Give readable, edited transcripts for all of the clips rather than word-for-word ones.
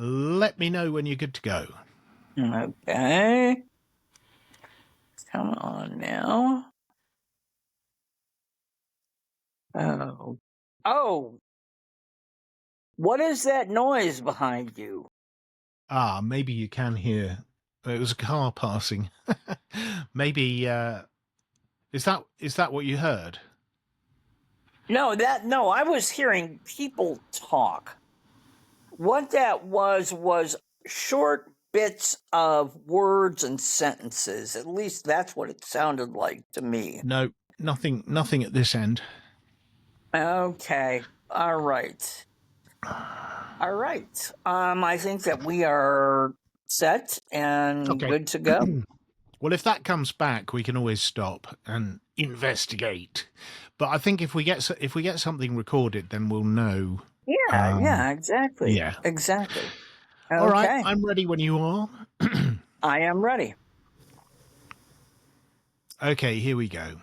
Let me know when you're good to go. Okay. Come on now. Oh. Oh. What is that noise behind you? Maybe you can hear. It was a car passing. Maybe, is that what you heard? No, I was hearing people talk. What that was short bits of words and sentences. At least that's what it sounded like to me. No, nothing at this end. Okay. All right. All right. I think that we are set and Okay. good to go. Well, if that comes back, we can always stop and investigate. But I think if we get something recorded, then we'll know. Yeah, exactly. Yeah. Exactly. All right, Okay. I'm ready when you are. I am ready. Okay, here we go.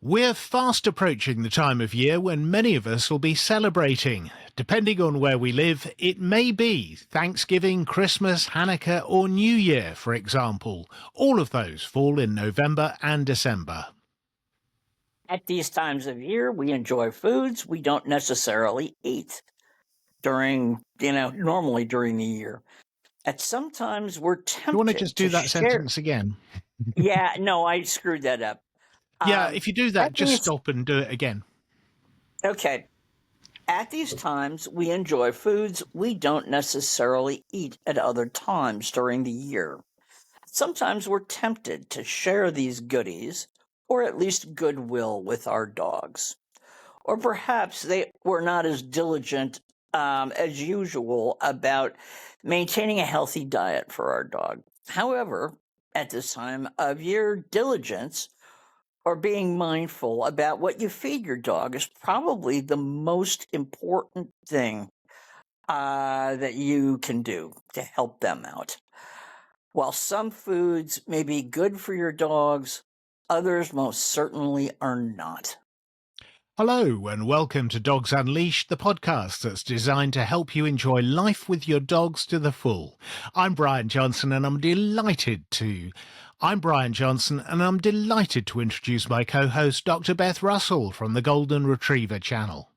We're fast approaching the time of year when many of us will be celebrating. Depending on where we live, it may be Thanksgiving, Christmas, Hanukkah, or New Year, for example. All of those fall in November and December. At these times of year, we enjoy foods we don't necessarily eat normally during the year. At sometimes we're You want to just tempted do to that share. sentence again? Yeah, no, I screwed that up. Yeah, if you do that, At just these, stop and do it again. okay. At these times, we enjoy foods we don't necessarily eat at other times during the year. Sometimes we're tempted to share these goodies, or at least goodwill, with our dogs. Or perhaps they were not as diligent as usual about maintaining a healthy diet for our dog. However, at this time of year, diligence or being mindful about what you feed your dog is probably the most important thing that you can do to help them out. While some foods may be good for your dogs, others most certainly are not. Hello, and welcome to Dogs Unleashed, the podcast that's designed to help you enjoy life with your dogs to the full. I'm Brian Johnson, and I'm delighted to introduce my co-host, Dr. Beth Russell from the Golden Retriever channel.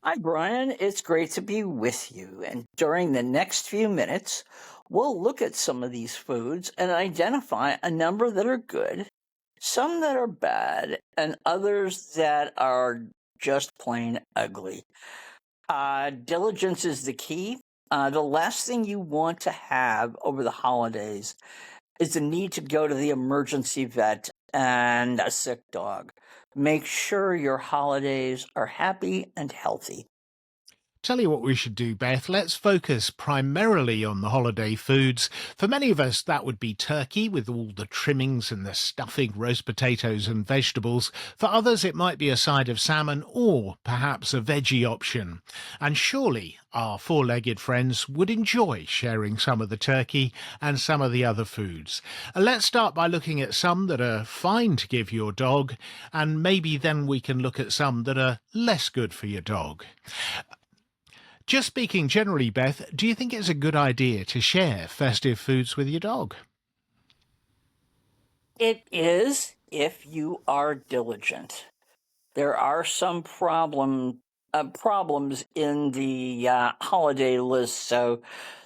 Hi, Brian. It's great to be with you. And during the next few minutes, we'll look at some of these foods and identify a number that are good, some that are bad, and others that are just plain ugly. Diligence is the key. The last thing you want to have over the holidays is the need to go to the emergency vet and a sick dog. Make sure your holidays are happy and healthy. Tell you what we should do, Beth. Let's focus primarily on the holiday foods. For many of us, that would be turkey with all the trimmings and the stuffing, roast potatoes and vegetables. For others, it might be a side of salmon or perhaps a veggie option. And surely our four-legged friends would enjoy sharing some of the turkey and some of the other foods. Let's start by looking at some that are fine to give your dog, and maybe then we can look at some that are less good for your dog. Just speaking generally, Beth, do you think it's a good idea to share festive foods with your dog? It is if you are diligent. There are some problems in the holiday list, so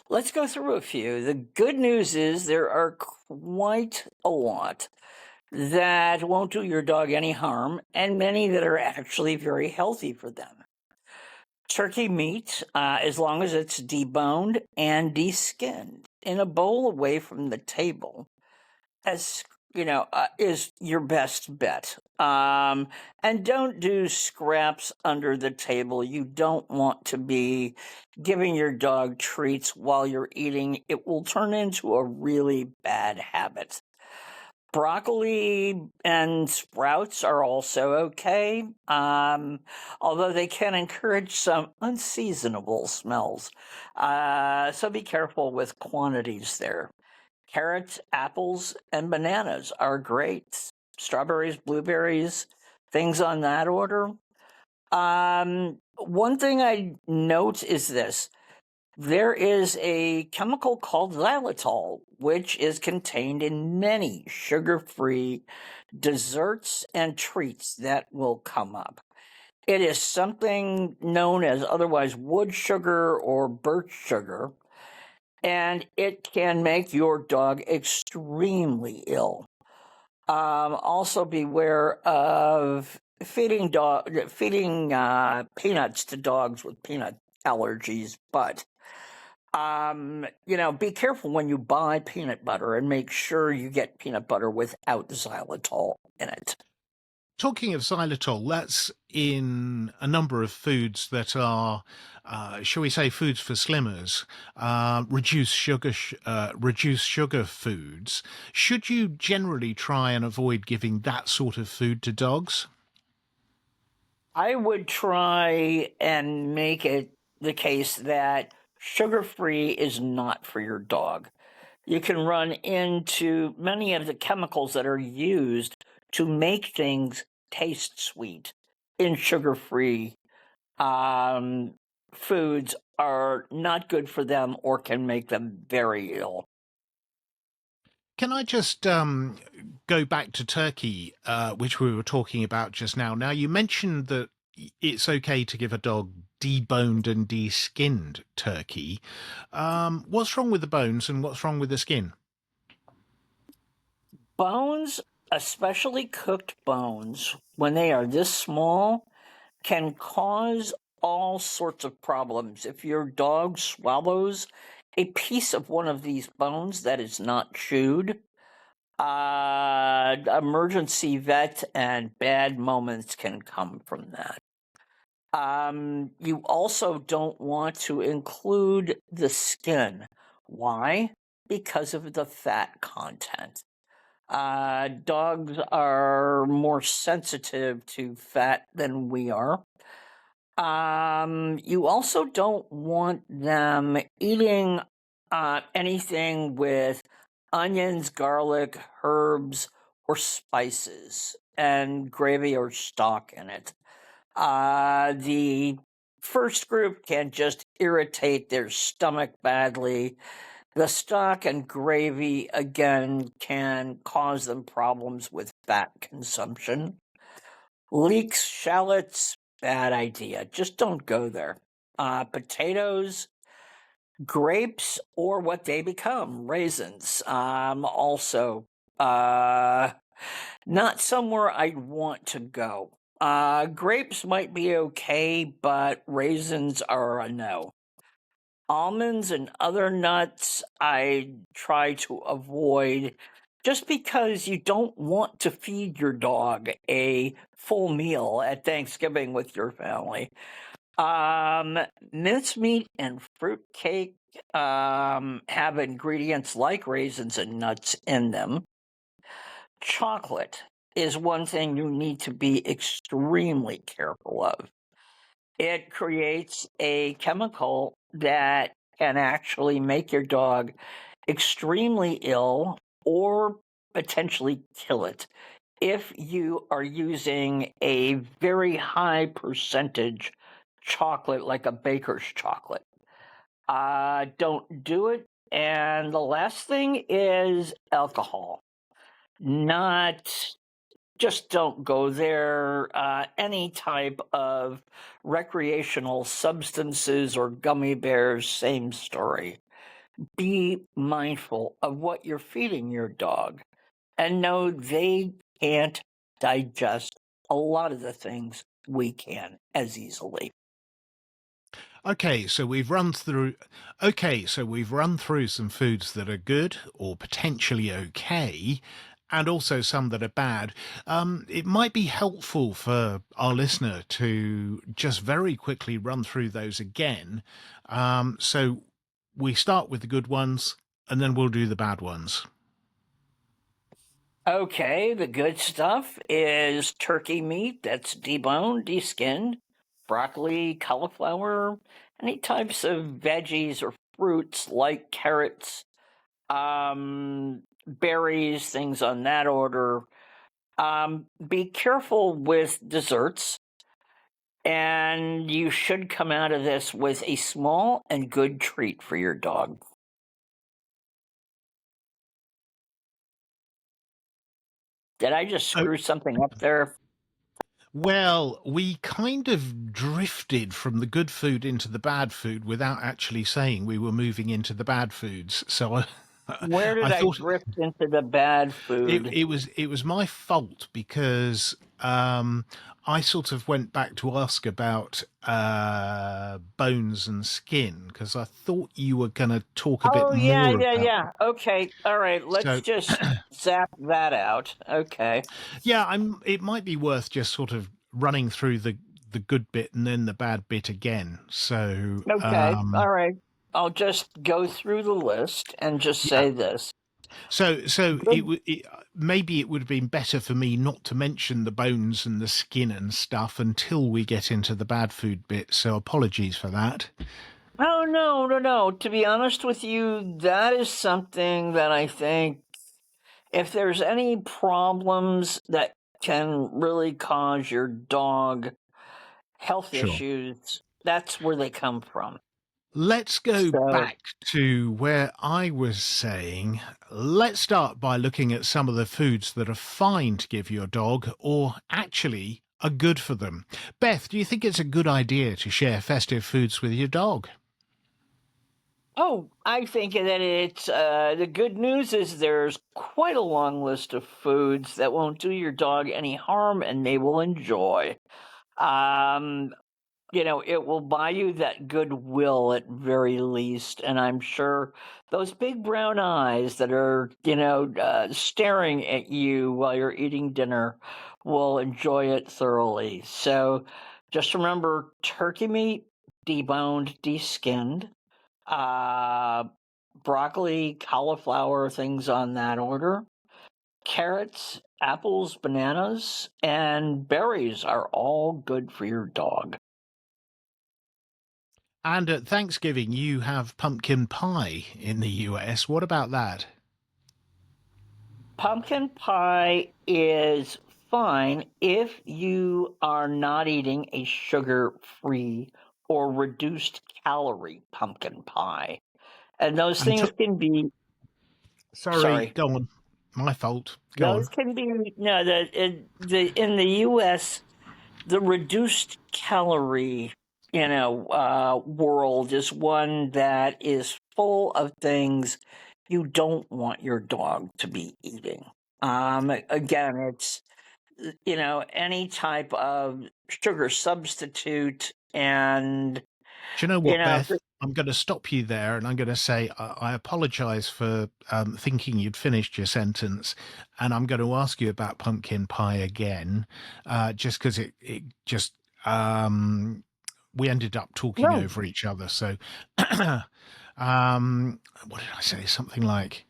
let's go through a few. The good news is there are quite a lot that won't do your dog any harm, and many that are actually very healthy for them. Turkey meat, as long as it's deboned and deskinned in a bowl away from the table, as is your best bet. And don't do scraps under the table. You don't want to be giving your dog treats while you're eating. It will turn into a really bad habit. Broccoli and sprouts are also okay, although they can encourage some unseasonable smells. So be careful with quantities there. Carrots, apples, and bananas are great. Strawberries, blueberries, things on that order. One thing I note is this. There is a chemical called xylitol, which is contained in many sugar-free desserts and treats that will come up. It is something known as otherwise wood sugar or birch sugar, and it can make your dog extremely ill. Also, beware of feeding peanuts to dogs with peanut allergies. But be careful when you buy peanut butter and make sure you get peanut butter without xylitol in it. Talking of xylitol, that's in a number of foods that are, shall we say, foods for slimmers, reduced sugar foods. Should you generally try and avoid giving that sort of food to dogs? I would try and make it the case that sugar free is not for your dog. You can run into many of the chemicals that are used to make things taste sweet in sugar free foods are not good for them or can make them very ill. Can I just go back to turkey, which we were talking about just now? Now, you mentioned that it's okay to give a dog deboned and deskinned turkey. What's wrong with the bones and what's wrong with the skin? Bones, especially cooked bones, when they are this small, can cause all sorts of problems. If your dog swallows a piece of one of these bones that is not chewed, emergency vet and bad moments can come from that. You also don't want to include the skin. Why? Because of the fat content. Dogs are more sensitive to fat than we are. You also don't want them eating anything with onions, garlic, herbs, or spices, and gravy or stock in it. The first group can just irritate their stomach badly. The stock and gravy, again, can cause them problems with fat consumption. Leeks, shallots, bad idea. Just don't go there. Potatoes, grapes, or what they become, raisins. Also, not somewhere I'd want to go. Grapes might be okay, but raisins are a no. Almonds and other nuts I try to avoid just because you don't want to feed your dog a full meal at Thanksgiving with your family. Mincemeat and fruitcake have ingredients like raisins and nuts in them. Chocolate is one thing you need to be extremely careful of. It creates a chemical that can actually make your dog extremely ill or potentially kill it if you are using a very high percentage chocolate like a baker's chocolate. Don't do it. And the last thing is alcohol. Not just don't go there. Any type of recreational substances or gummy bears, same story. Be mindful of what you're feeding your dog and know they can't digest a lot of the things we can as easily. Okay, so we've run through okay, so we've run through some foods that are good or potentially okay, and also some that are bad. It might be helpful for our listener to just very quickly run through those again. So we start with the good ones and then we'll do the bad ones. Okay, the good stuff is turkey meat that's deboned, deskinned, broccoli, cauliflower, any types of veggies or fruits like carrots, berries, things on that order. Be careful with desserts. And you should come out of this with a small and good treat for your dog. Did I just Oh, screw something up there? well, we kind of drifted from the good food into the bad food without actually saying we were moving into the bad foods. So Where did I I thought drift into the bad it, food? it was it was my fault because I sort of went back to ask about bones and skin because I thought you were going to talk a bit Oh, yeah, more yeah, about. yeah. Okay, all right. Let's So just zap that out. Okay. yeah, it might be worth just sort of running through the good bit and then the bad bit again. So Okay, all right. I'll just go through the list and just yeah, say this. so Good. maybe it would have been better for me not to mention the bones and the skin and stuff until we get into the bad food bit. So apologies for that. Oh, no, no, no. To be honest with you, that is something that I think if there's any problems that can really cause your dog health Sure. issues, that's where they come from. Let's go So, back to where I was saying, let's start by looking at some of the foods that are fine to give your dog or actually are good for them. Beth, do you think it's a good idea to share festive foods with your dog? oh, I think that it's the good news is there's quite a long list of foods that won't do your dog any harm and they will enjoy. Um, it will buy you that goodwill at very least, and I'm sure those big brown eyes that are, staring at you while you're eating dinner will enjoy it thoroughly. So just remember turkey meat, deboned, deskinned, uh, broccoli, cauliflower, things on that order. Carrots, apples, bananas, and berries are all good for your dog. And at Thanksgiving, you have pumpkin pie in the US. What about that? Pumpkin pie is fine if you are not eating a sugar free or reduced calorie pumpkin pie. And those And things can be, sorry, sorry, go on. My fault. Go those on. can be, no, in the US, the reduced calorie, world is one that is full of things you don't want your dog to be eating. Again, it's any type of sugar substitute and, Do you know you what, know, Beth? I'm going to stop you there and I'm going to say I apologize for thinking you'd finished your sentence. And I'm going to ask you about pumpkin pie again, just because it just, we ended up talking no, over each other. So, what did I say? Something like,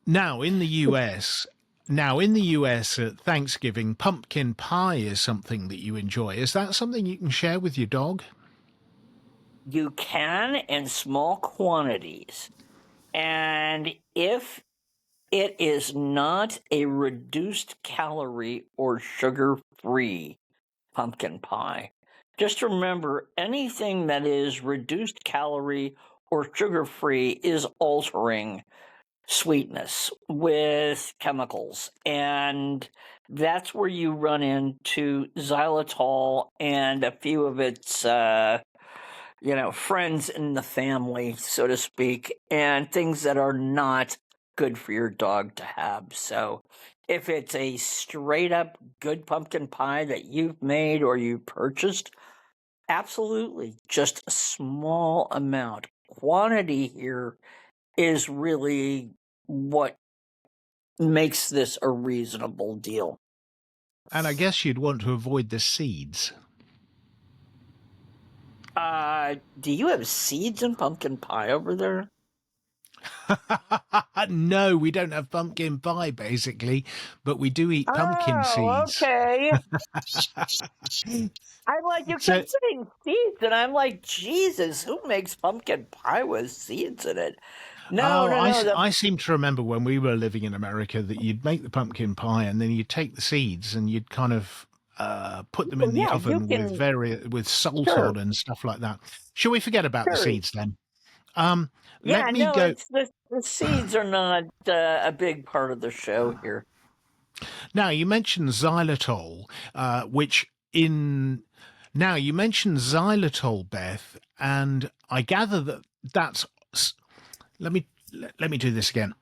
now in the US, at Thanksgiving, pumpkin pie is something that you enjoy. Is that something you can share with your dog? you can in small quantities. And if it is not a reduced calorie or sugar free pumpkin pie, just remember anything that is reduced calorie or sugar free is altering sweetness with chemicals. And that's where you run into xylitol and a few of its, friends in the family, so to speak, and things that are not good for your dog to have. So if it's a straight up good pumpkin pie that you've made or you purchased, absolutely just a small amount. Quantity here is really what makes this a reasonable deal. And I guess you'd want to avoid the seeds. Do you have seeds in pumpkin pie over there? No, we don't have pumpkin pie, basically, but we do eat pumpkin Oh, seeds. okay. I'm like, you So, kept saying seeds, and I'm like, Jesus, who makes pumpkin pie with seeds in it? No, oh, no, no. I seem to remember when we were living in America that you'd make the pumpkin pie and then you'd take the seeds and you'd kind of put them Well, in the yeah, you oven can. with salt Sure, on and stuff like that. Shall we forget about the sure. seeds then? Um, let Yeah, me no, go. it's the seeds are not a big part of the show here. Now, you mentioned xylitol, which in now you mentioned xylitol, Beth, and I gather that that's. Let me let me do this again.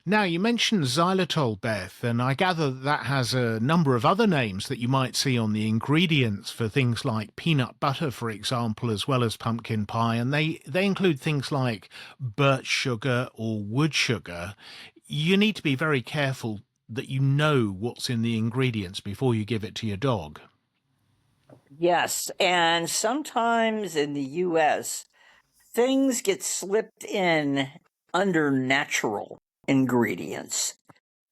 Now, you mentioned xylitol, Beth, and I gather that has a number of other names that you might see on the ingredients for things like peanut butter, for example, as well as pumpkin pie. And they include things like birch sugar or wood sugar. You need to be very careful that you know what's in the ingredients before you give it to your dog. Yes, and sometimes in the U.S., things get slipped in under natural ingredients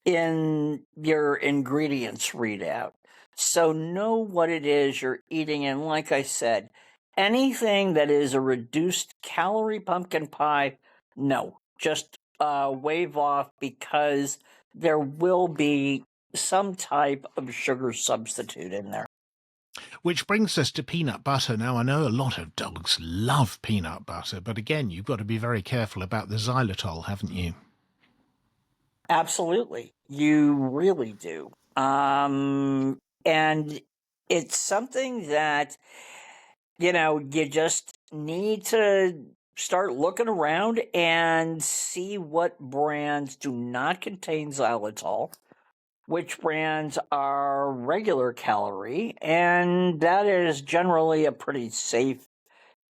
in your ingredients readout. So know what it is you're eating. And like I said, anything that is a reduced calorie pumpkin pie, no, just wave off because there will be some type of sugar substitute in there. Which brings us to peanut butter. Now, I know a lot of dogs love peanut butter, but again, you've got to be very careful about the xylitol, haven't you? Absolutely. You really do. And it's something that, you just need to start looking around and see what brands do not contain xylitol, which brands are regular calorie, and that is generally a pretty safe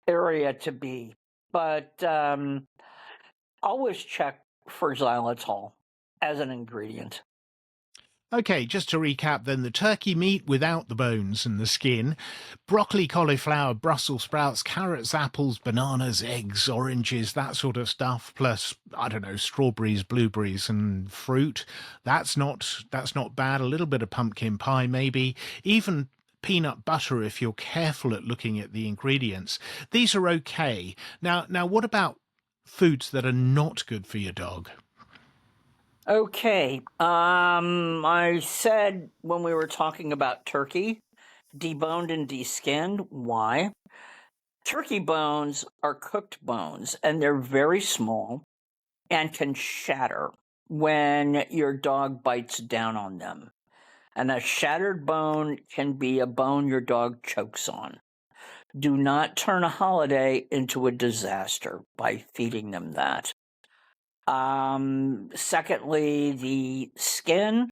area to be. But always check for xylitol as an ingredient. Okay, just to recap then, the turkey meat without the bones and the skin, broccoli, cauliflower, Brussels sprouts, carrots, apples, bananas, eggs, oranges, that sort of stuff, plus, I don't know, strawberries, blueberries and fruit. That's not bad. A little bit of pumpkin pie maybe, even peanut butter if you're careful at looking at the ingredients. These are okay. Now what about foods that are not good for your dog? Okay. I said when we were talking about turkey, deboned and deskinned. Why? Turkey bones are cooked bones and they're very small and can shatter when your dog bites down on them. And a shattered bone can be a bone your dog chokes on. Do not turn a holiday into a disaster by feeding them that. Secondly, the skin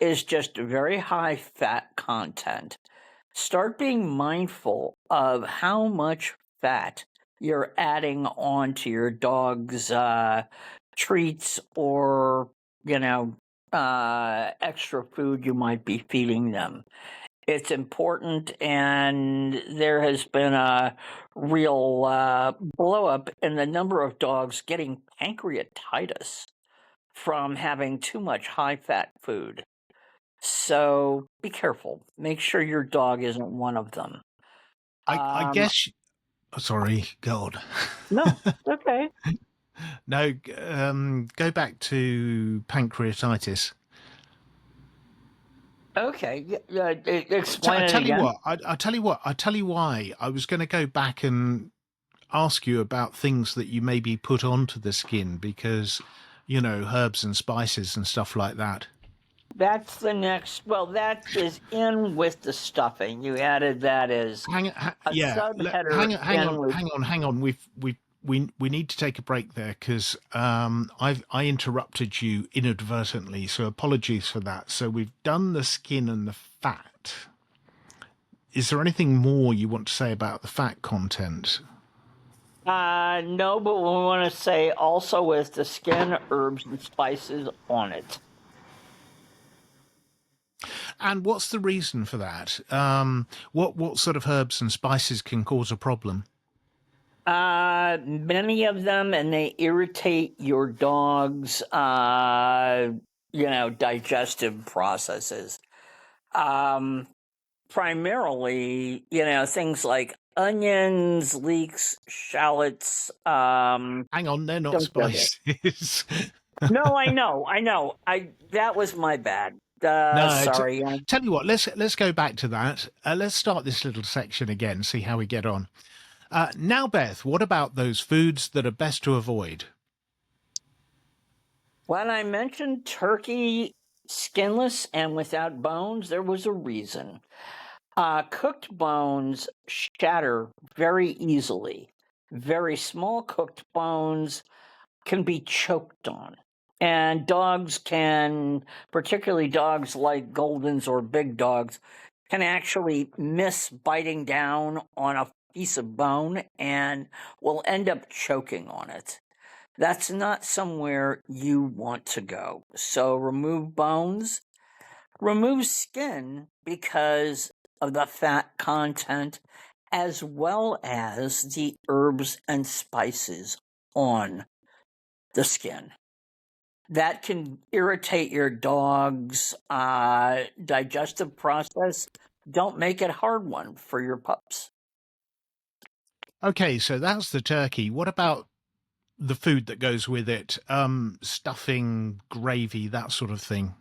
is just very high fat content. Start being mindful of how much fat you're adding onto your dog's treats or, extra food you might be feeding them. It's important, and there has been a real blow up in the number of dogs getting pancreatitis from having too much high fat food. So be careful. Make sure your dog isn't one of them. I Um, guess. Sorry, God. no, okay. No, go back to pancreatitis. Okay. I Explain it tell you again. what. I tell you what. I tell you why. I was going to go back and ask you about things that you maybe put onto the skin because, herbs and spices and stuff like that. That's the next. Well, that is in with the stuffing. You added that as a Yeah. subheader Hang in on, with. hang on. We need to take a break there because I interrupted you inadvertently, so apologies for that. So we've done the skin and the fat. Is there anything more you want to say about the fat content? No, but we want to say also with the skin, herbs, and spices on it. And what's the reason for that? What sort of herbs and spices can cause a problem? Many of them, and they irritate your dog's, digestive processes. Um, Primarily, things like onions, leeks, shallots. Hang on, they're not Don't go there. spices. No, I know. I that was my bad. No, Sorry. tell you what, let's go back to that. Let's start this little section again, see how we get on. Now, Beth, what about those foods that are best to avoid? When I mentioned turkey skinless and without bones, there was a reason. Cooked bones shatter very easily. Very small cooked bones can be choked on. And dogs can, particularly dogs like Goldens or big dogs, can actually miss biting down on a piece of bone and will end up choking on it. That's not somewhere you want to go. So remove bones, remove skin because of the fat content, as well as the herbs and spices on the skin. That can irritate your dog's digestive process. Don't make it a hard one for your pups. Okay, so that's the turkey. What about the food that goes with it? Stuffing, gravy, that sort of thing.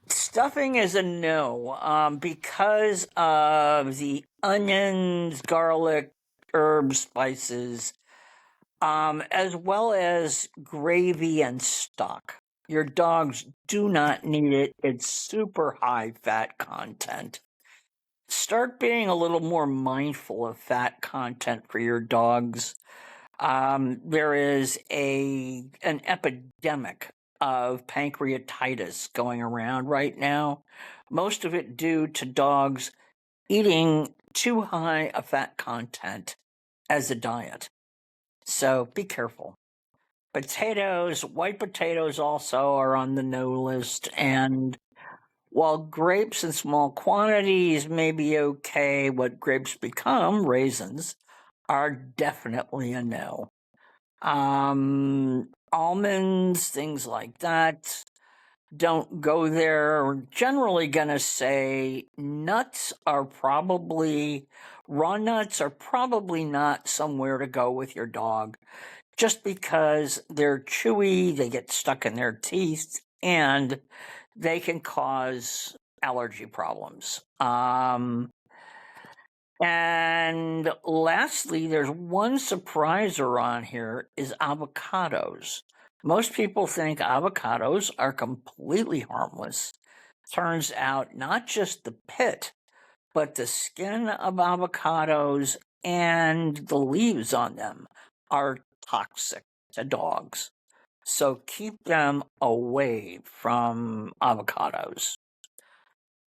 Stuffing is a no, because of the onions, garlic, herbs, spices, as well as gravy and stock. Your dogs do not need it. It's super high fat content. Start being a little more mindful of fat content for your dogs. There is an epidemic of pancreatitis going around right now. Most of it due to dogs eating too high a fat content as a diet. So be careful. Potatoes, white potatoes also are on the no list. And while grapes in small quantities may be okay, what grapes become, raisins, are definitely a no. Almonds, things like that, don't go there. We're generally going to say raw nuts are probably not somewhere to go with your dog just because they're chewy, they get stuck in their teeth, and they can cause allergy problems. And lastly, there's one surpriser on here is avocados. Most people think avocados are completely harmless. Turns out not just the pit, but the skin of avocados and the leaves on them are toxic to dogs. So keep them away from avocados.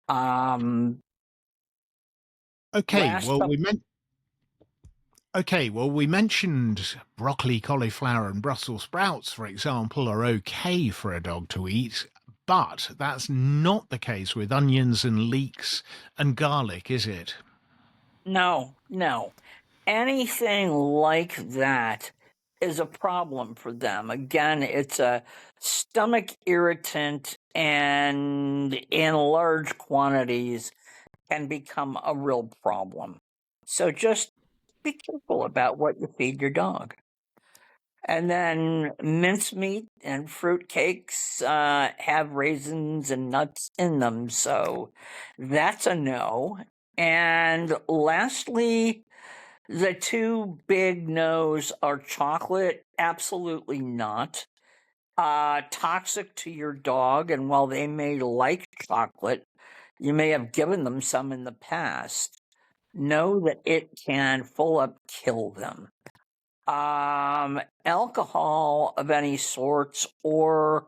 Um, Okay, last well, but we mentioned broccoli, cauliflower, and Brussels sprouts, for example, are okay for a dog to eat, but that's not the case with onions and leeks and garlic, is it? no. Anything like that is a problem for them. Again, it's a stomach irritant and in large quantities can become a real problem. So just be careful about what you feed your dog. And then mincemeat and fruit cakes have raisins and nuts in them, so that's a no. And lastly, the two big no's are chocolate, absolutely not. Toxic to your dog, and while they may like chocolate, you may have given them some in the past. Know that it can full up kill them. Alcohol of any sorts or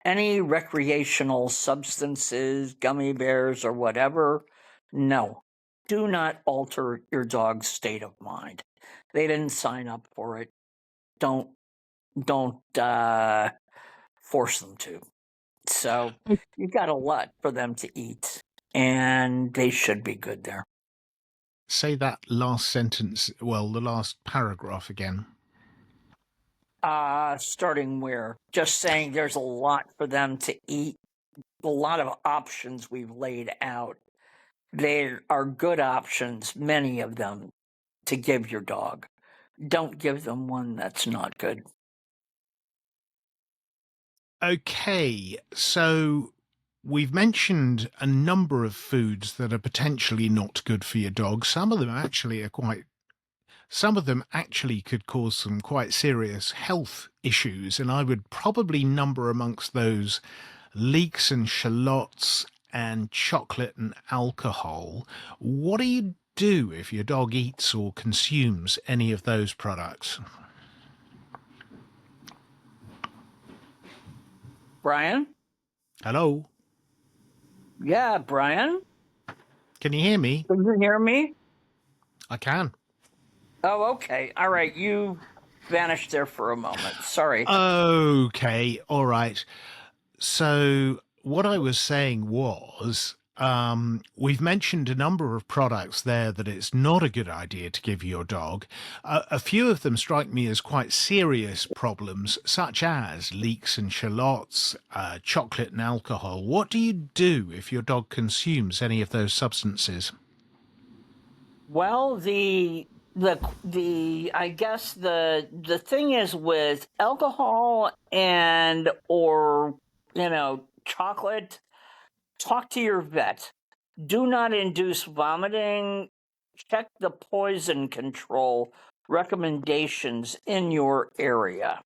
any recreational substances, gummy bears or whatever, no. Do not alter your dog's state of mind. They didn't sign up for it. Don't force them to. So you've got a lot for them to eat, and they should be good there. Say that last sentence, well, the last paragraph again. Starting where? Just saying there's a lot for them to eat, a lot of options we've laid out. There are good options, many of them, to give your dog. Don't give them one that's not good. Okay, so we've mentioned a number of foods that are potentially not good for your dog. Some of them actually could cause some quite serious health issues, and I would probably number amongst those leeks and shallots and chocolate and alcohol. What do you do if your dog eats or consumes any of those products? Brian? Hello? Yeah, Brian? Can you hear me? Can you hear me? I can. Oh, okay. All right. You vanished there for a moment. Sorry. Okay, all right. So what I was saying was, we've mentioned a number of products there that it's not a good idea to give your dog. A few of them strike me as quite serious problems, such as leeks and shallots, chocolate and alcohol. What do you do if your dog consumes any of those substances? Well, the I guess the thing is with alcohol and or chocolate, talk to your vet. Do not induce vomiting. Check the poison control recommendations in your area.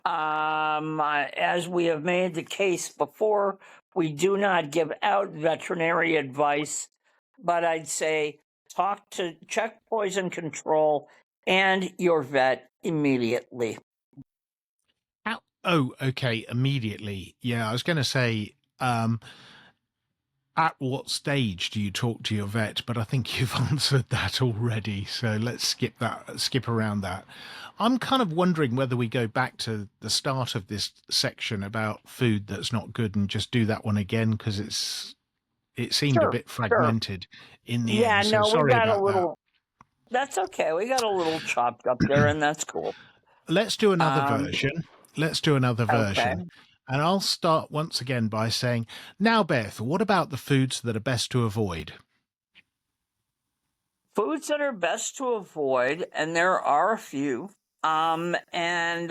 As we have made the case before, we do not give out veterinary advice, but I'd say check poison control and your vet immediately. Oh, okay, immediately. Yeah, I was going to say, at what stage do you talk to your vet? But I think you've answered that already. So let's skip around that. I'm kind of wondering whether we go back to the start of this section about food that's not good and just do that one again because it seemed a Sure, bit sure. fragmented in the Yeah, end. So no, we sorry got a about that. little. That's okay. We got a little chopped up there, and that's cool. Let's do another Um, version. Let's do another okay. version. And I'll start once again by saying, now, Beth, what about the foods that are best to avoid? Foods that are best to avoid, and there are a few. And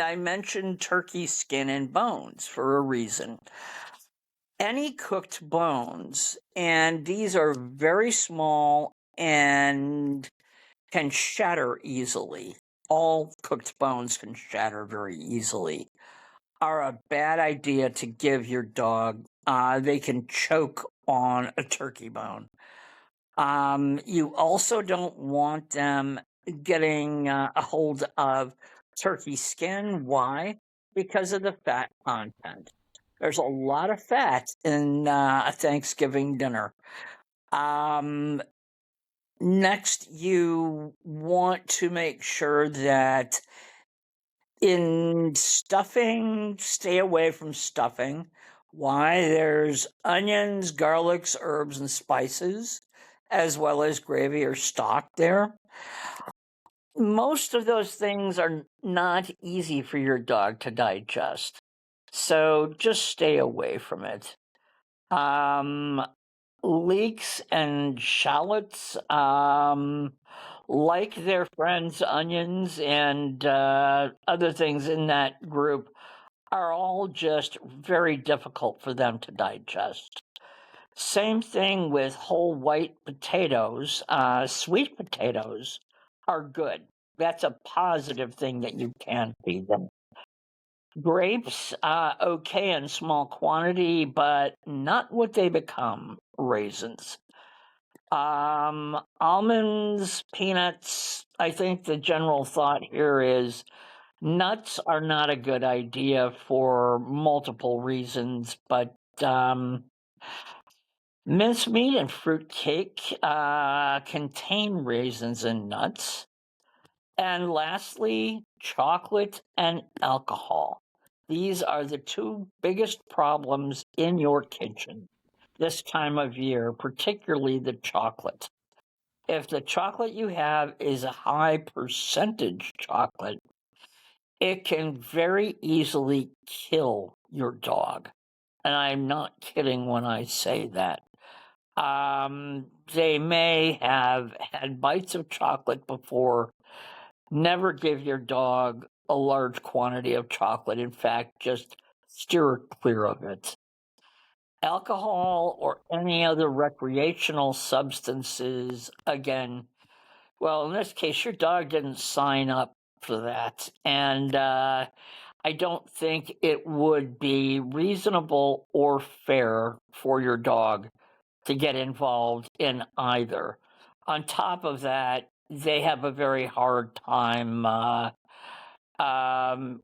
I mentioned turkey skin and bones for a reason. Any cooked bones, and these are very small and can shatter easily. All cooked bones can shatter very easily, are a bad idea to give your dog. They can choke on a turkey bone. You also don't want them getting a hold of turkey skin. Why? Because of the fat content. There's a lot of fat in a Thanksgiving dinner. Next, you want to make sure that in stuffing, stay away from stuffing. Why? There's onions, garlics, herbs, and spices, as well as gravy or stock there. Most of those things are not easy for your dog to digest. So just stay away from it. Leeks and shallots, like their friends, onions and other things in that group, are all just very difficult for them to digest. Same thing with whole white potatoes. Sweet potatoes are good. That's a positive thing that you can feed them. Grapes, okay in small quantity, but not what they become. Raisins. Almonds, peanuts. I think the general thought here is nuts are not a good idea for multiple reasons, but mincemeat and fruit cake contain raisins and nuts. And lastly, chocolate and alcohol. These are the two biggest problems in your kitchen this time of year, particularly the chocolate. If the chocolate you have is a high percentage chocolate, it can very easily kill your dog. And I'm not kidding when I say that. They may have had bites of chocolate before. Never give your dog a large quantity of chocolate. In fact, just steer clear of it. Alcohol or any other recreational substances, again, well, in this case, your dog didn't sign up for that. And I don't think it would be reasonable or fair for your dog to get involved in either. On top of that, they have a very hard time. Um,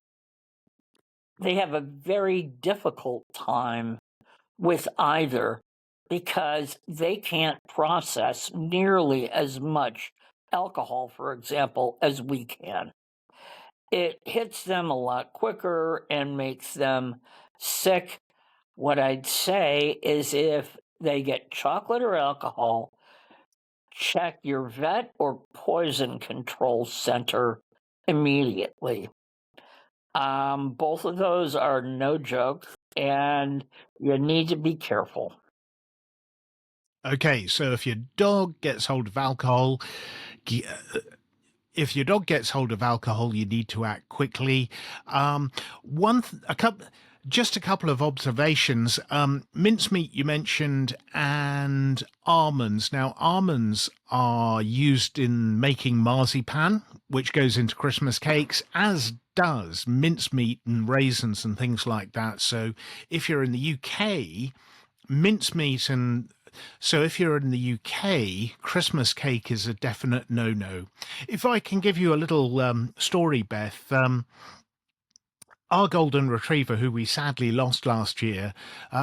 they have a very difficult time with either because they can't process nearly as much alcohol, for example, as we can. It hits them a lot quicker and makes them sick. What I'd say is if they get chocolate or alcohol, check your vet or poison control center immediately. Both of those are no joke, and you need to be careful. Okay, so if your dog gets hold of alcohol, g- if your dog gets hold of alcohol, you need to act quickly. A couple, just a couple of observations. Mincemeat you mentioned, and almonds. Now, almonds are used in making marzipan, which goes into Christmas cakes, as does mincemeat and raisins and things like that. So, if you're in the UK, mincemeat and so if you're in the UK, Christmas cake is a definite no-no. If I can give you a little story, Beth, our golden retriever, who we sadly lost last year,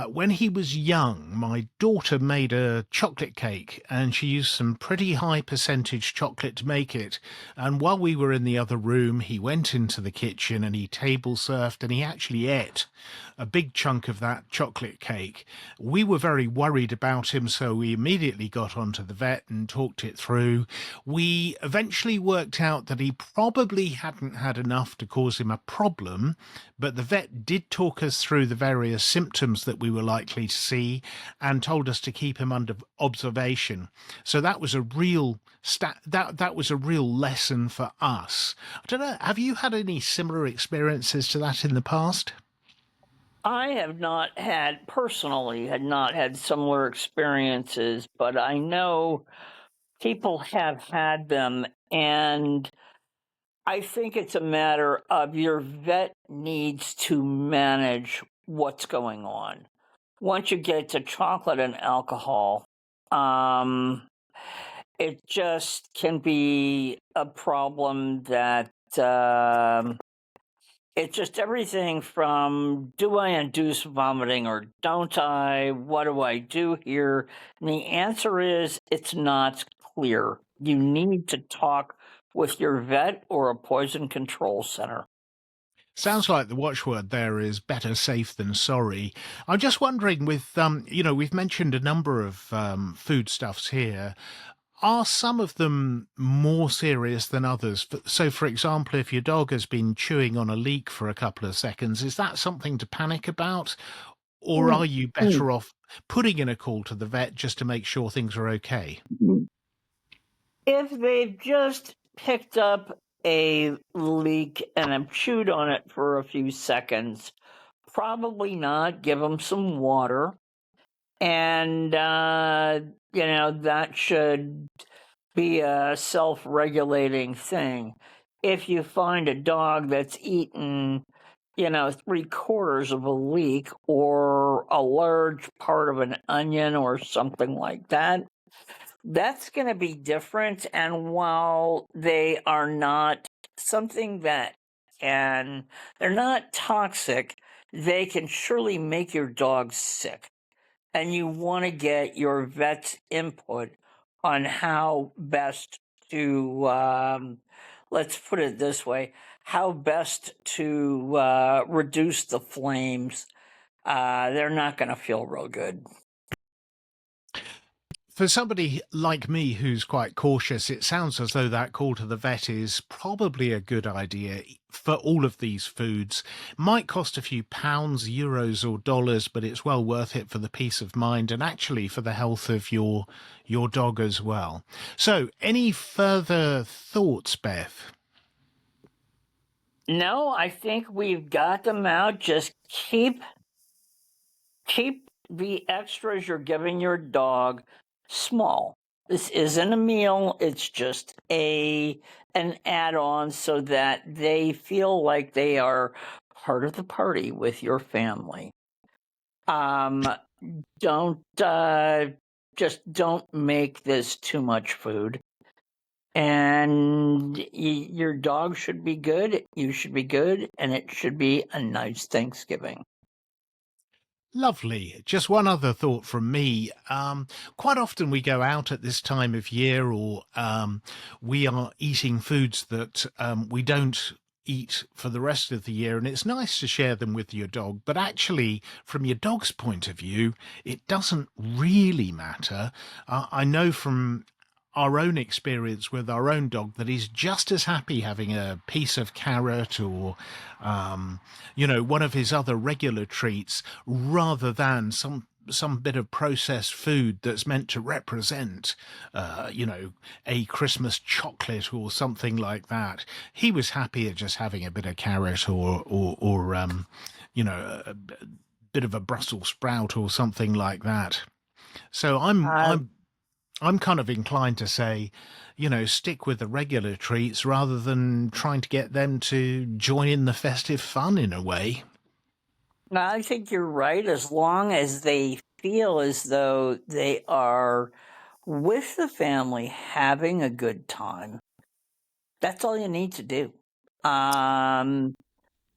when he was young, my daughter made a chocolate cake and she used some pretty high percentage chocolate to make it. And while we were in the other room, he went into the kitchen and he table surfed and he actually ate a big chunk of that chocolate cake. We were very worried about him, so we immediately got onto the vet and talked it through. We eventually worked out that he probably hadn't had enough to cause him a problem, but the vet did talk us through the various symptoms that we were likely to see and told us to keep him under observation. So that was a real that was a real lesson for us. I don't know, have you had any similar experiences to that in the past? I have not had personally had not had similar experiences, but I know people have had them, and I think it's a matter of your vet needs to manage what's going on. Once you get to chocolate and alcohol, um, it just can be a problem that it's just everything from do I induce vomiting or don't I? What do I do here? And the answer is it's not clear. You need to talk with your vet or a poison control center. Sounds like the watchword there is better safe than sorry. I'm just wondering with, we've mentioned a number of foodstuffs here. Are some of them more serious than others? So, for example, if your dog has been chewing on a leak for a couple of seconds, is that something to panic about? Or are you better off putting in a call to the vet just to make sure things are okay? If they've just picked up a leak and have chewed on it for a few seconds, probably not. Give them some water. And, that should be a self regulating thing. If you find a dog that's eaten, three quarters of a leek or a large part of an onion or something like that, that's going to be different. And while they are not something that they're not toxic, they can surely make your dog sick. And you want to get your vet's input on how best to, let's put it this way, how best to reduce the flames. They're not going to feel real good. For somebody like me who's quite cautious, it sounds as though that call to the vet is probably a good idea for all of these foods. Might cost a few pounds, euros, or dollars, but it's well worth it for the peace of mind and actually for the health of your dog as well. So, any further thoughts, Beth? No, I think we've got them out. Just keep the extras you're giving your dog small. This isn't a meal, it's just an add-on so that they feel like they are part of the party with your family. Um, don't just don't make this too much food. And your dog should be good, you should be good, and it should be a nice Thanksgiving. Lovely. Just one other thought from me. Quite often we go out at this time of year, or we are eating foods that we don't eat for the rest of the year, and it's nice to share them with your dog. But actually, from your dog's point of view, it doesn't really matter. I know from our own experience with our own dog that he's just as happy having a piece of carrot or one of his other regular treats rather than some bit of processed food that's meant to represent a Christmas chocolate or something like that. He was happier just having a bit of carrot or a bit of a Brussels sprout or something like that. So I'm Uh, I'm I'm kind of inclined to say, stick with the regular treats rather than trying to get them to join in the festive fun in a way. I think you're right, as long as they feel as though they are with the family having a good time. That's all you need to do. Um,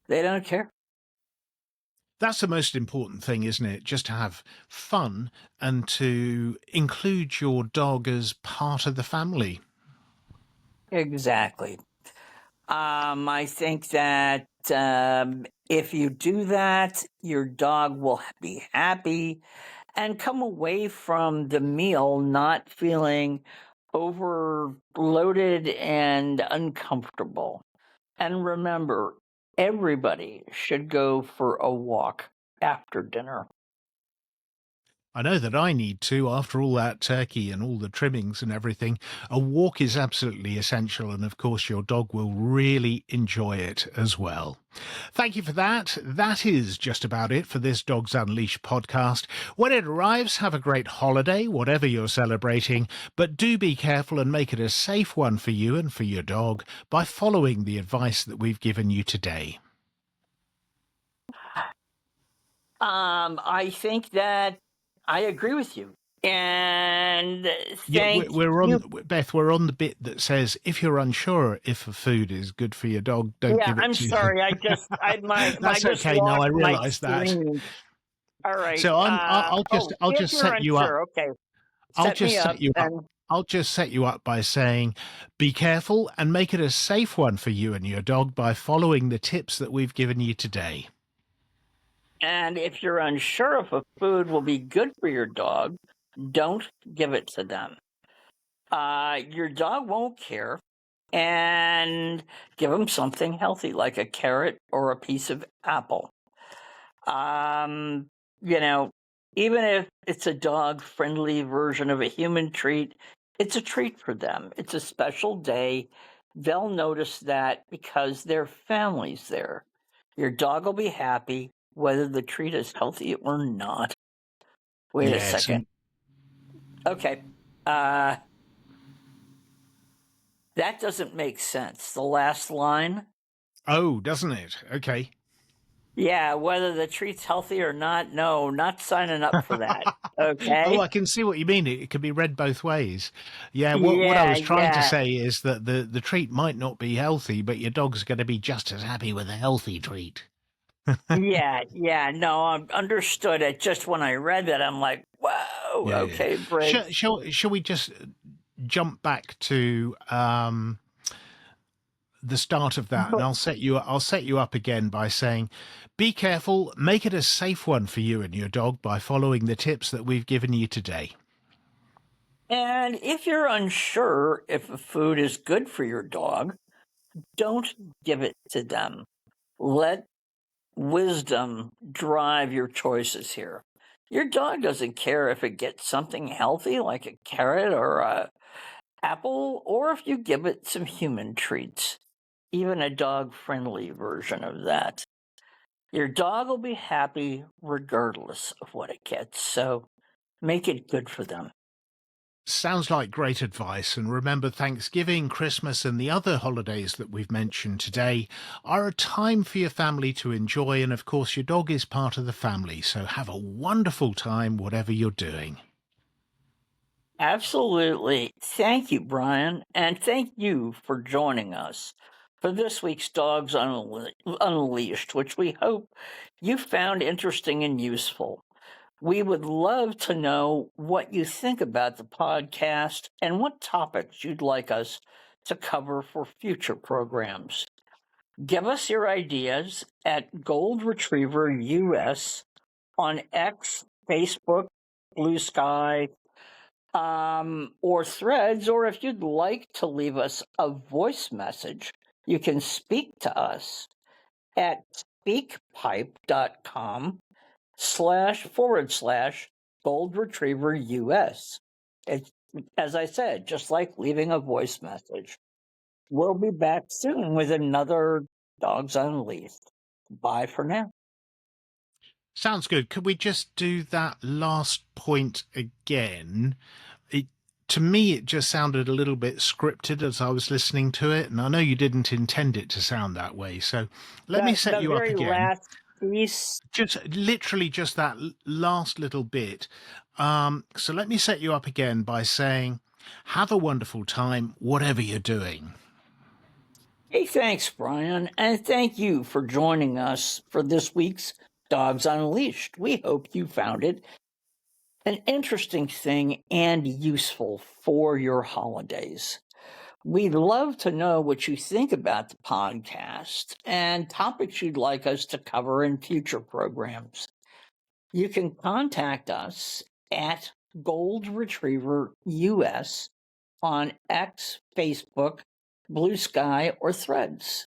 they don't care. That's the most important thing, isn't it? Just to have fun and to include your dog as part of the family. Exactly. I think that if you do that, your dog will be happy and come away from the meal not feeling overloaded and uncomfortable. And remember, everybody should go for a walk after dinner. I know that I need to, after all that turkey and all the trimmings and everything. A walk is absolutely essential, and of course, your dog will really enjoy it as well. Thank you for that. That is just about it for this Dogs Unleashed podcast. When it arrives, have a great holiday, whatever you're celebrating, but do be careful and make it a safe one for you and for your dog by following the advice that we've given you today. I think that I agree with you. And Yeah, thank we're on, you. Beth, we're on the bit that says if you're unsure if a food is good for your dog, don't Yeah, give it I'm to sorry. I That's just okay. No, lost I my realize that. screen. All right. So I'll just I'll If just you're set you up. unsure, okay, I'll set me just up set you up. and I'll just set you up by saying be careful and make it a safe one for you and your dog by following the tips that we've given you today. and if you're unsure if a food will be good for your dog, don't give it to them. Your dog won't care, and give them something healthy like a carrot or a piece of apple. Um, you know, even if it's a dog friendly version of a human treat, it's a treat for them. It's a special day. They'll notice that because their family's there. Your dog will be happy whether the treat is healthy or not. Wait a Yes. second. Okay. Uh, that doesn't make sense. The last line. Oh, doesn't it? Okay. Yeah, whether the treat's healthy or not, no, not signing up for that. Oh, Okay. I can see what you mean. It can be read both ways. Yeah, what I Yeah, was trying to yeah. say is that the treat might not be healthy, but your dog's going to be just as happy with a healthy treat. Yeah, no, I understood it. Just when I read that, I'm like, whoa, Yeah, yeah. okay, Briggs. Shall we just jump back to the start of that, and I'll set you up again by saying, be careful, make it a safe one for you and your dog by following the tips that we've given you today. And if you're unsure if a food is good for your dog, don't give it to them. Let wisdom drive your choices here. Your dog doesn't care if it gets something healthy like a carrot or a apple, or if you give it some human treats, even a dog friendly version of that. Your dog will be happy regardless of what it gets, so make it good for them. Sounds like great advice. And remember, Thanksgiving, Christmas, and the other holidays that we've mentioned today are a time for your family to enjoy. And of course, your dog is part of the family. So have a wonderful time, whatever you're doing. Absolutely. Thank you, Brian, and thank you for joining us for this week's Dogs Unleashed, which we hope you found interesting and useful. We would love to know what you think about the podcast and what topics you'd like us to cover for future programs. Give us your ideas at Gold Retriever US on X, Facebook, Blue Sky, or Threads, or if you'd like to leave us a voice message, you can speak to us at speakpipe.com//Gold Retriever US. It's, as I said, just like leaving a voice message. We'll be back soon with another Dogs Unleashed. Bye for now. Sounds good. Could we just do that last point again? To me, it just sounded a little bit scripted as I was listening to it, and I know you didn't intend it to sound that way. So let me set you up again. Last piece. Just literally just that last little bit. So let me set you up again by saying, have a wonderful time, whatever you're doing. Hey, thanks, Brian, and thank you for joining us for this week's Dogs Unleashed. We hope you found it an interesting thing and useful for your holidays. We'd love to know what you think about the podcast and topics you'd like us to cover in future programs. You can contact us at Gold Retriever US on X, Facebook, Blue Sky, or Threads.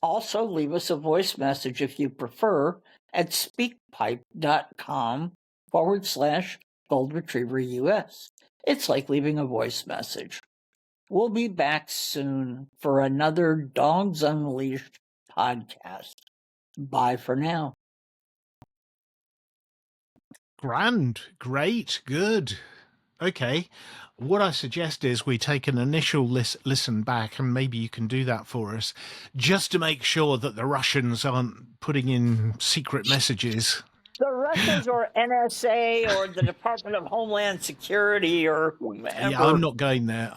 Also, leave us a voice message if you prefer at speakpipe.com/Gold Retriever US. It's like leaving a voice message. We'll be back soon for another Dogs Unleashed podcast. Bye for now. Grand, great, good. Okay. What I suggest is we take an initial listen back, and maybe you can do that for us, just to make sure that the Russians aren't putting in secret messages. The Russians or NSA or the Department of Homeland Security or whomever. Yeah, I'm not going there.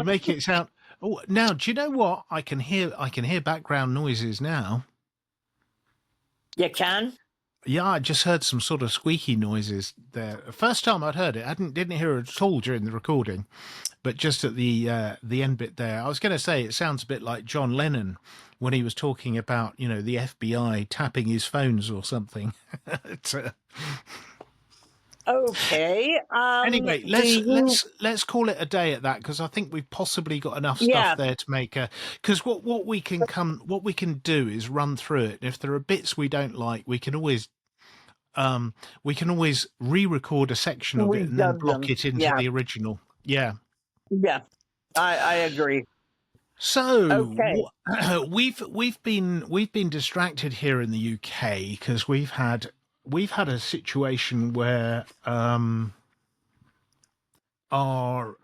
Make it sound. Oh, now, do you know what? I can hear background noises now. You can? Yeah, I just heard some sort of squeaky noises there. First time I'd heard it, I didn't hear it at all during the recording, but just at the end bit there, I was going to say it sounds a bit like John Lennon when he was talking about, the FBI tapping his phones or something. Okay. Anyway, let's call it a day at that, because I think we've possibly got enough stuff there to make a. Because what we can do is run through it. If there are bits we don't like, we can always re-record a section of it and then block it into the original. Yeah. Yeah, I agree. So we've been distracted here in the UK because we've had a situation where our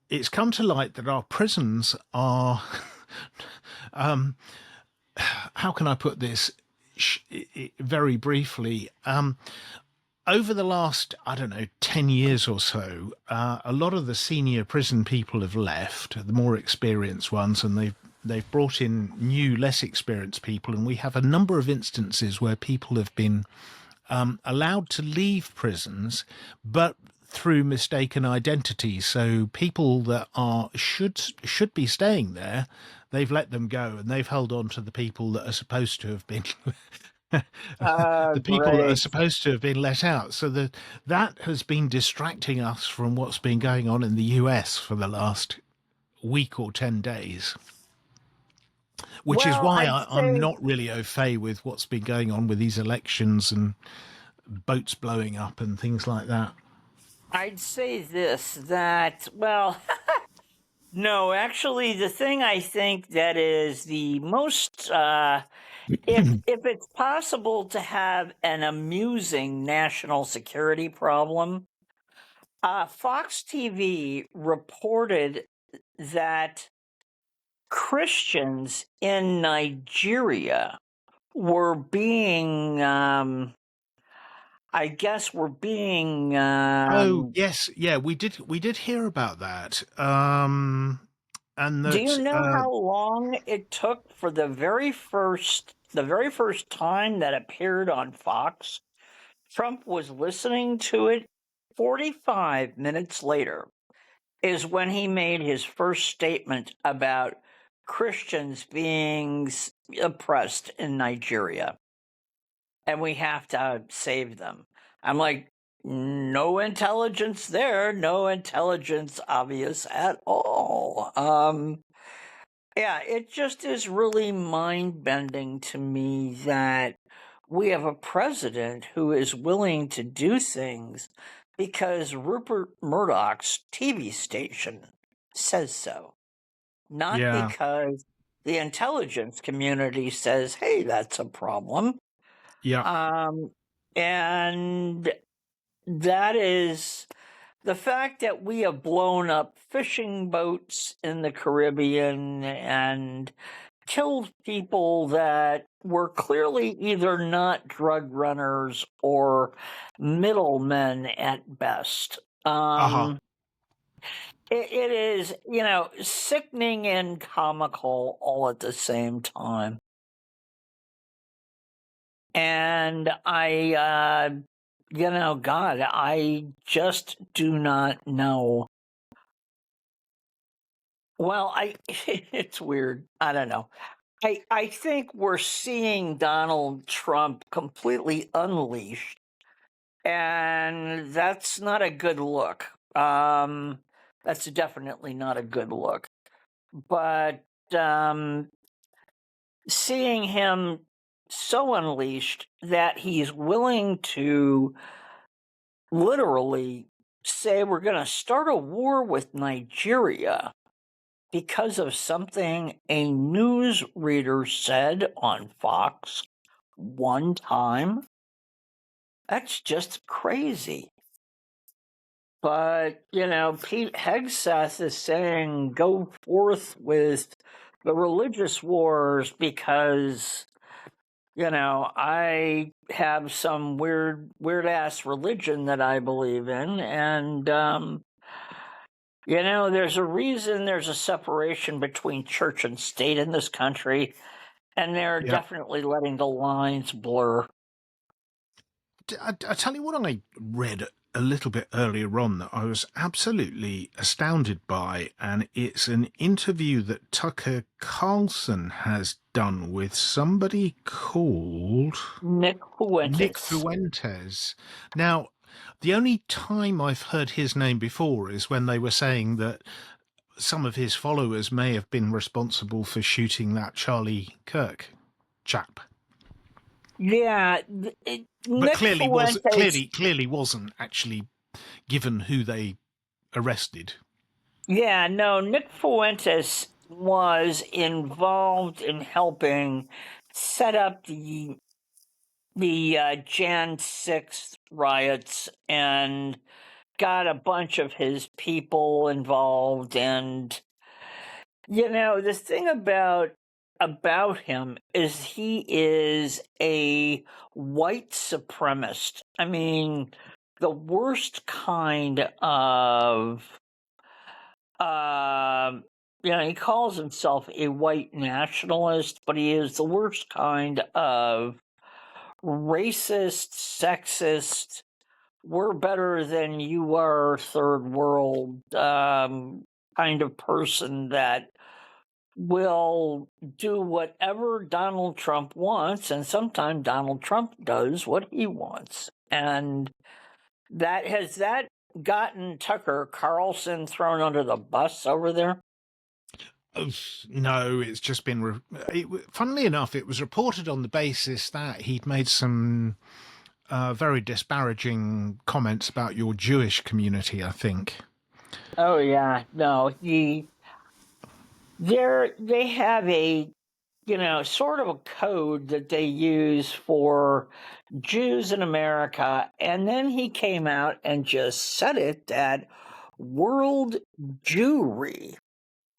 it's come to light that our prisons are how can I put this very briefly, over the last, 10 years or so, a lot of the senior prison people have left, the more experienced ones, and they've brought in new, less experienced people, and we have a number of instances where people have been allowed to leave prisons, but through mistaken identities. So people that should be staying there, they've let them go, and they've held on to the people that are supposed to have been the people that are supposed to have been let out. So that has been distracting us from what's been going on in the US for the last week or 10 days. Which is why I'm not really au fait with what's been going on with these elections and boats blowing up and things like that. I'd say this, that, well, No, actually, the thing I think that is the most, if it's possible to have an amusing national security problem, Fox TV reported that Christians in Nigeria were being, I guess, were being. Oh, yes, yeah, we did hear about that. And Do you that know how long it took for the very first time that appeared on Fox? Trump was listening to it. 45 minutes later is when he made his first statement about Christians being oppressed in Nigeria and we have to save them. I'm like, no intelligence there, no intelligence obvious at all. Yeah, it just is really mind bending to me that we have a president who is willing to do things because Rupert Murdoch's TV station says so, not yeah, because the intelligence community says, hey, that's a problem. yeah, Um, and that is the fact that we have blown up fishing boats in the Caribbean and killed people that were clearly either not drug runners or middlemen at best. uh-huh. It is, sickening and comical all at the same time. And God, I just do not know. Well, it's weird. I don't know. I think we're seeing Donald Trump completely unleashed, and that's not a good look. That's definitely not a good look. But seeing him so unleashed that he's willing to literally say we're going to start a war with Nigeria because of something a news reader said on Fox one time. That's just crazy. But, Pete Hegseth is saying go forth with the religious wars because, I have some weird ass religion that I believe in. And, there's a reason there's a separation between church and state in this country, and they're Yeah. definitely letting the lines blur. I tell you what I read a little bit earlier on that I was absolutely astounded by, and it's an interview that Tucker Carlson has done with somebody called Nick Nick Fuentes. Fuentes. Now, the only time I've heard his name before is when they were saying that some of his followers may have been responsible for shooting that Charlie Kirk chap. Yeah, But Nick Fuentes. clearly wasn't actually given who they arrested. Yeah, no, Nick Fuentes was involved in helping set up the Jan 6th riots and got a bunch of his people involved. And the thing about him is he is a white supremacist. I mean, the worst kind of he calls himself a white nationalist, but he is the worst kind of racist, sexist, we're better than you are, third world kind of person that will do whatever Donald Trump wants, and sometimes Donald Trump does what he wants. And that gotten Tucker Carlson thrown under the bus over there? Oh, no, it's just been. Funnily enough, it was reported on the basis that he'd made some very disparaging comments about your Jewish community, I think. Oh yeah, no, he. They have a, sort of a code that they use for Jews in America, and then he came out and just said it that world Jewry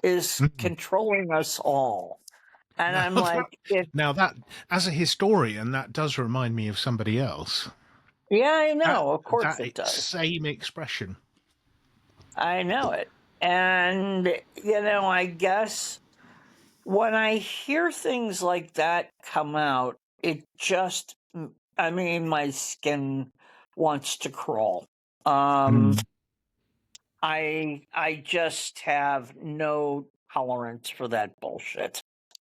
is Mm. controlling us all. And I'm like, Now that, as a historian, that does remind me of somebody else. yeah, I That know, of course that it does. same expression. I know it. And, I guess when I hear things like that come out, it just, I mean, my skin wants to crawl. Mm. I just have no tolerance for that bullshit.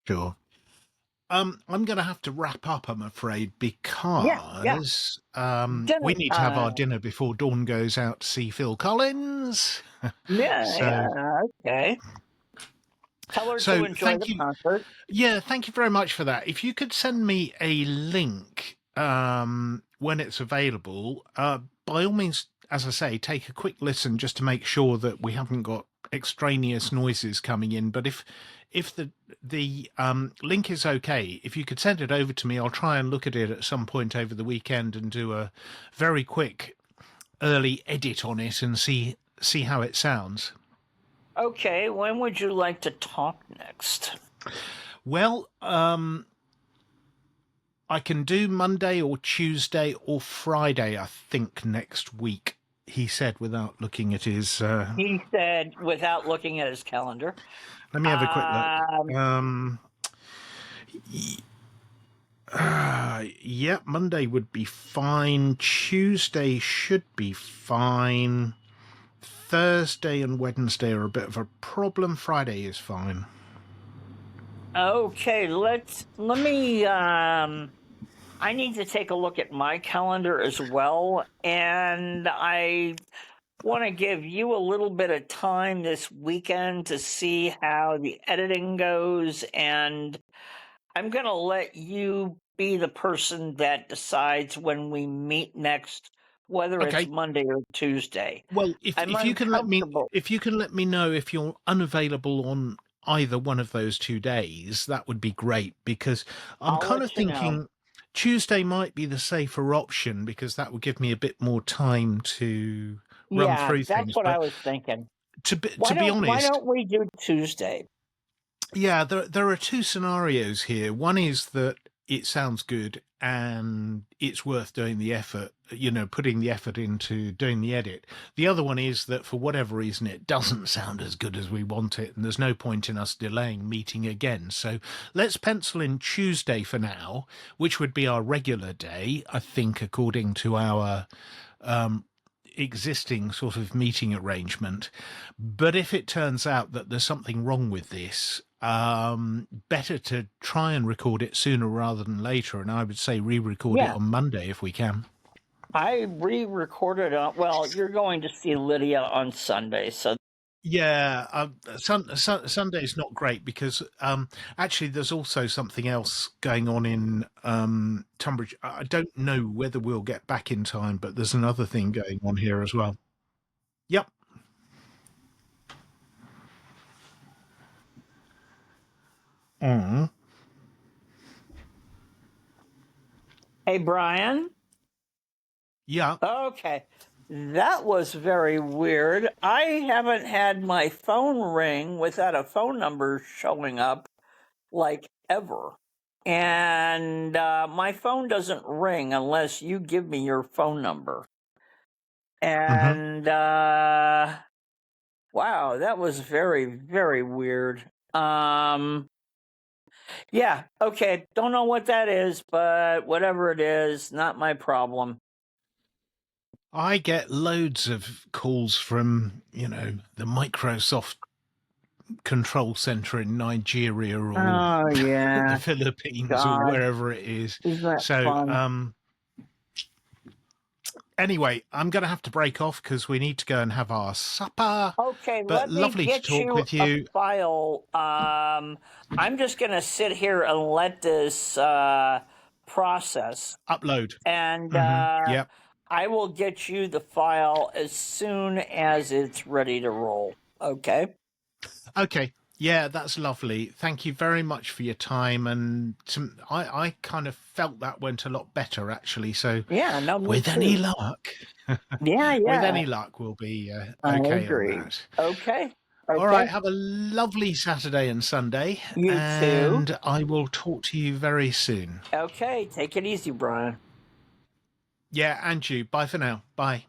Sure. I'm going to have to wrap up, I'm afraid, Yeah. because we Dinner need to have our time. dinner before Dawn goes out to see Phil Collins. So, Yeah, okay. Tell her to enjoy thank the you. concert. Yeah, thank you very much for that. If you could send me a link when it's available, by all means, as I say, take a quick listen just to make sure that we haven't got extraneous noises coming in. But if the link is okay, if you could send it over to me, I'll try and look at it at some point over the weekend and do a very quick early edit on it and see how it sounds. Okay, when would you like to talk next? Well, I can do Monday or Tuesday or Friday, I think, next week, he said without looking at his. He said without looking at his calendar. Let me have a quick look. Yeah, Monday would be fine. Tuesday should be fine. Thursday and Wednesday are a bit of a problem. Friday is fine. Okay, let me I need to take a look at my calendar as well, and I want to give you a little bit of time this weekend to see how the editing goes, and I'm going to let you be the person that decides when we meet next, whether it's Okay. Monday or Tuesday. Well, if I'm you can let me uncomfortable. know if you're unavailable on either one of those 2 days, that would be great, because I'm I'll kind of let you know. thinking Tuesday might be the safer option, because that would give me a bit more time to run Yeah, through that's things. what I But was thinking. to be Why honest, don't we do Tuesday? yeah, there are two scenarios here. One is that it sounds good and it's worth doing the effort, putting the effort into doing the edit. The other one is that for whatever reason it doesn't sound as good as we want it, and there's no point in us delaying meeting again. So let's pencil in Tuesday for now, which would be our regular day, I think, according to our existing sort of meeting arrangement. But if it turns out that there's something wrong with this, better to try and record it sooner rather than later. And I would say re-record it Yeah, on Monday if we can. I re-recorded on. Well, you're going to see Lydia on Sunday, so Yeah, Sunday's not great because actually there's also something else going on in Tunbridge. I don't know whether we'll get back in time, but there's another thing going on here as well. Yep. Mm. hey, Brian. Yeah. Okay, that was very weird. I haven't had my phone ring without a phone number showing up like ever. And my phone doesn't ring unless you give me your phone number. Hmm. And wow, that was very, very weird. Yeah, okay. Don't know what that is, but whatever it is, not my problem. I get loads of calls from, the Microsoft control center in Nigeria or Oh, the yeah. Philippines or God, wherever it is. isn't that So, fun? anyway, I'm going to have to break off because we need to go and have our supper. Okay, But let me lovely to get talk you with a you. file. I'm just going to sit here and let this process, Upload. and Yep. I will get you the file as soon as it's ready to roll. Okay? Okay. Yeah, that's lovely. Thank you very much for your time. And I kind of felt that went a lot better, actually. So, Yeah, no, me with any too. luck, Yeah, with yeah, any luck, we'll be I okay on agree. that. Okay, All okay. right. Have a lovely Saturday and Sunday. You too. And I will talk to you very soon. Okay, take it easy, Brian. Yeah, and you. Bye for now. Bye.